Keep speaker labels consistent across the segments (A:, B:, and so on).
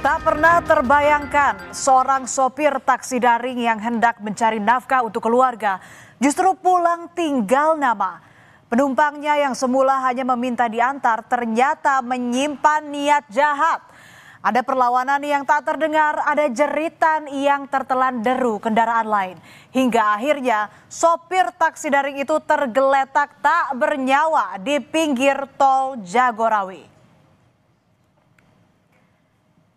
A: Tak pernah terbayangkan seorang sopir taksi daring yang hendak mencari nafkah untuk keluarga justru pulang tinggal nama. Penumpangnya yang semula hanya meminta diantar ternyata menyimpan niat jahat. Ada perlawanan yang tak terdengar, ada jeritan yang tertelan deru kendaraan lain. Hingga akhirnya sopir taksi daring itu tergeletak tak bernyawa di pinggir tol Jagorawi.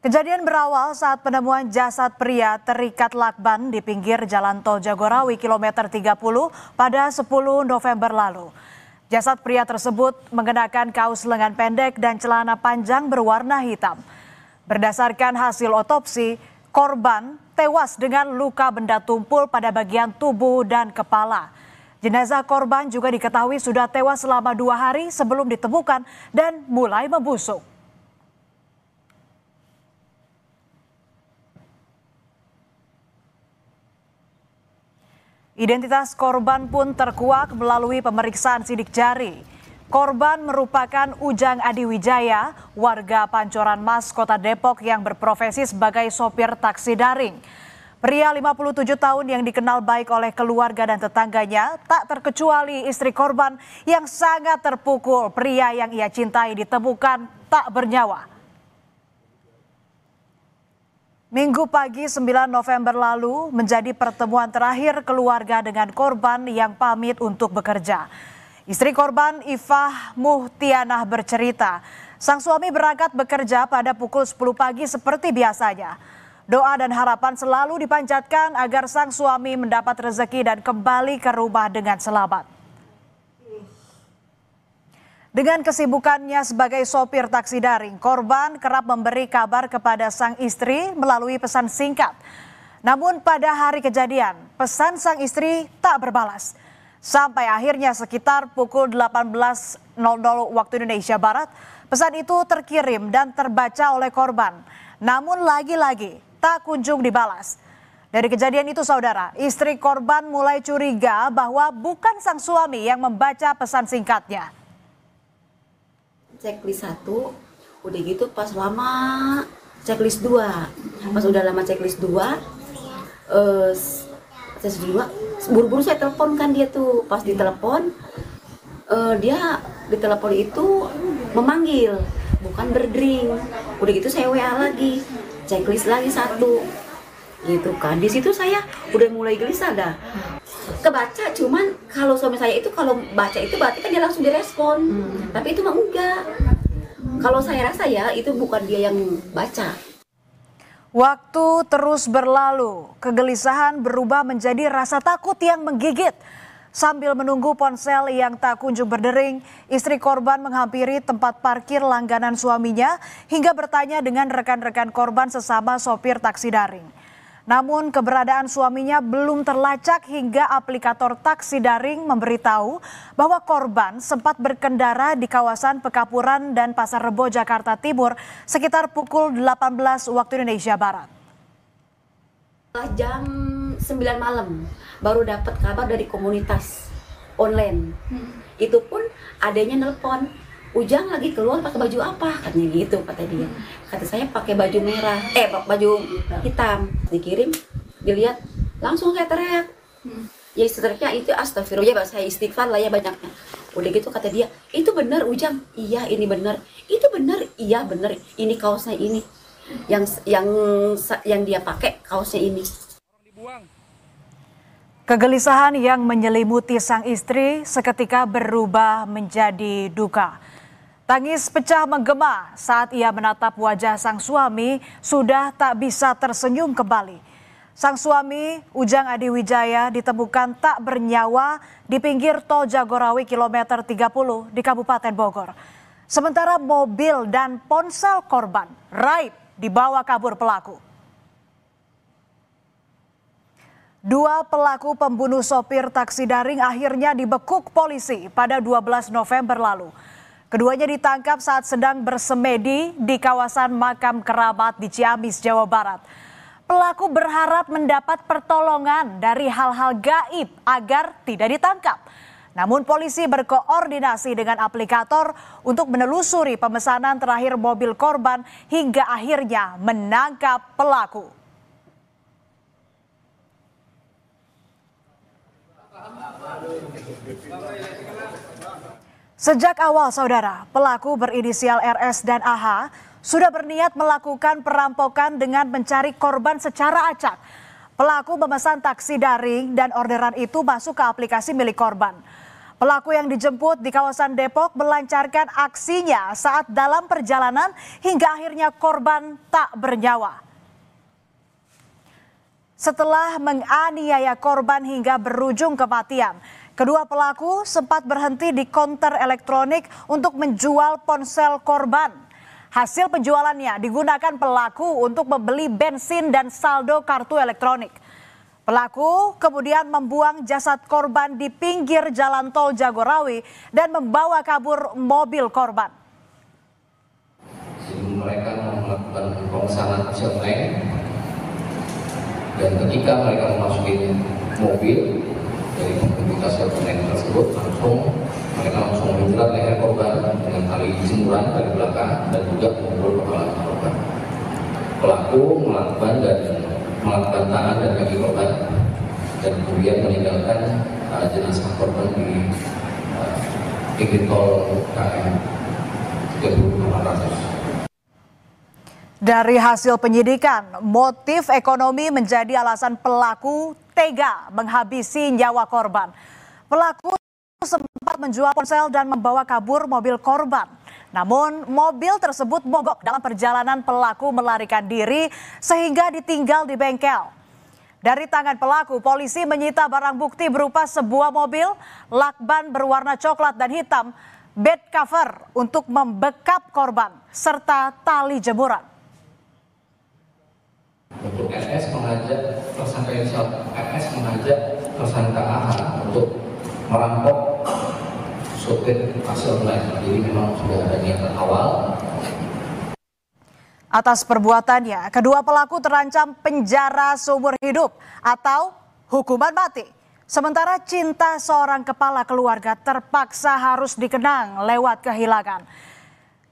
A: Kejadian berawal saat penemuan jasad pria terikat lakban di pinggir jalan tol Jagorawi kilometer 30 pada 10 November lalu. Jasad pria tersebut mengenakan kaos lengan pendek dan celana panjang berwarna hitam. Berdasarkan hasil otopsi, korban tewas dengan luka benda tumpul pada bagian tubuh dan kepala. Jenazah korban juga diketahui sudah tewas selama 2 hari sebelum ditemukan dan mulai membusuk. Identitas korban pun terkuak melalui pemeriksaan sidik jari. Korban merupakan Ujang Adiwijaya, warga Pancoran Mas, Kota Depok yang berprofesi sebagai sopir taksi daring. Pria 57 tahun yang dikenal baik oleh keluarga dan tetangganya, tak terkecuali istri korban yang sangat terpukul pria yang ia cintai ditemukan tak bernyawa. Minggu pagi 9 November lalu menjadi pertemuan terakhir keluarga dengan korban yang pamit untuk bekerja. Istri korban Ifah Muhtianah bercerita, sang suami berangkat bekerja pada pukul 10 pagi seperti biasanya. Doa dan harapan selalu dipanjatkan agar sang suami mendapat rezeki dan kembali ke rumah dengan selamat. Dengan kesibukannya sebagai sopir taksi daring, korban kerap memberi kabar kepada sang istri melalui pesan singkat. Namun pada hari kejadian, pesan sang istri tak berbalas. Sampai akhirnya sekitar pukul 18.00 waktu Indonesia Barat, pesan itu terkirim dan terbaca oleh korban. Namun lagi-lagi tak kunjung dibalas. Dari kejadian itu saudara, istri korban mulai curiga bahwa bukan sang suami yang membaca pesan singkatnya.
B: Checklist 1, udah gitu pas lama checklist 2. Pas udah lama checklist 2, buru-buru saya telepon kan dia tuh. Pas ditelepon, dia ditelepon itu memanggil, bukan berdering. Udah gitu saya WA lagi, checklist lagi 1. Gitu kan. Di situ saya udah mulai gelisah dah. Kebaca, cuman kalau suami saya itu kalau baca itu berarti kan dia langsung direspon. Tapi itu mah enggak. Kalau saya rasa ya itu bukan dia yang baca.
A: Waktu terus berlalu, kegelisahan berubah menjadi rasa takut yang menggigit. Sambil menunggu ponsel yang tak kunjung berdering, istri korban menghampiri tempat parkir langganan suaminya hingga bertanya dengan rekan-rekan korban sesama sopir taksi daring. Namun keberadaan suaminya belum terlacak hingga aplikator taksi daring memberitahu bahwa korban sempat berkendara di kawasan Pekapuran dan Pasar Rebo, Jakarta Timur sekitar pukul 18 waktu Indonesia Barat.
B: Jam 9 malam baru dapat kabar dari komunitas online. Itu pun adanya nelpon, Ujang lagi keluar pakai baju apa? Katanya gitu, kata dia. Kata saya pakai baju merah, baju hitam. Dikirim, dilihat, langsung saya teriak. Ya teriaknya itu astagfirullah, bahasa istighfar lah ya banyaknya. Udah gitu kata dia, itu benar Ujang? Iya ini benar. Itu benar? Iya benar. Ini kaosnya ini. Yang dia pakai kaosnya ini.
A: Kegelisahan yang menyelimuti sang istri seketika berubah menjadi duka. Tangis pecah menggema saat ia menatap wajah sang suami sudah tak bisa tersenyum kembali. Sang suami, Ujang Adiwijaya, ditemukan tak bernyawa di pinggir tol Jagorawi kilometer 30 di Kabupaten Bogor. Sementara mobil dan ponsel korban raib dibawa kabur pelaku. 2 pelaku pembunuh sopir taksi daring akhirnya dibekuk polisi pada 12 November lalu. Keduanya ditangkap saat sedang bersemedi di kawasan makam kerabat di Ciamis, Jawa Barat. Pelaku berharap mendapat pertolongan dari hal-hal gaib agar tidak ditangkap. Namun polisi berkoordinasi dengan aplikator untuk menelusuri pemesanan terakhir mobil korban hingga akhirnya menangkap pelaku. Sejak awal, saudara, pelaku berinisial RS dan AH sudah berniat melakukan perampokan dengan mencari korban secara acak. Pelaku memesan taksi daring dan orderan itu masuk ke aplikasi milik korban. Pelaku yang dijemput di kawasan Depok melancarkan aksinya saat dalam perjalanan hingga akhirnya korban tak bernyawa. Setelah menganiaya korban hingga berujung kematian, kedua pelaku sempat berhenti di konter elektronik untuk menjual ponsel korban. Hasil penjualannya digunakan pelaku untuk membeli bensin dan saldo kartu elektronik. Pelaku kemudian membuang jasad korban di pinggir jalan tol Jagorawi dan membawa kabur mobil korban.
C: Jadi mereka melakukan pemesanan online dan ketika mereka memasuki mobil dari komunitas online tersebut, mereka langsung menjerat leher korban dengan tali jemuran dari belakang dan juga memukul kepala korban. Pelaku melakukan tangan dan kaki korban dan kemudian meninggalkan jenazah korban di pinggir tol KM 3800.
A: Dari hasil penyidikan, motif ekonomi menjadi alasan pelaku tega menghabisi nyawa korban. Pelaku sempat menjual ponsel dan membawa kabur mobil korban. Namun mobil tersebut mogok dalam perjalanan, pelaku melarikan diri sehingga ditinggal di bengkel. Dari tangan pelaku, polisi menyita barang bukti berupa sebuah mobil, lakban berwarna coklat dan hitam, bed cover untuk membekap korban, serta tali jemuran.
C: Untuk RS mengajak tersangka inisial RS mengajak tersangka AH untuk merampok supir taksi online. Jadi memang sudah ada niatan awal.
A: Atas perbuatannya, kedua pelaku terancam penjara seumur hidup atau hukuman mati. Sementara cinta seorang kepala keluarga terpaksa harus dikenang lewat kehilangan.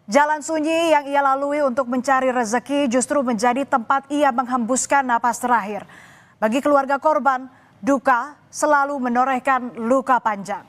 A: Jalan sunyi yang ia lalui untuk mencari rezeki justru menjadi tempat ia menghembuskan napas terakhir. Bagi keluarga korban, duka selalu menorehkan luka panjang.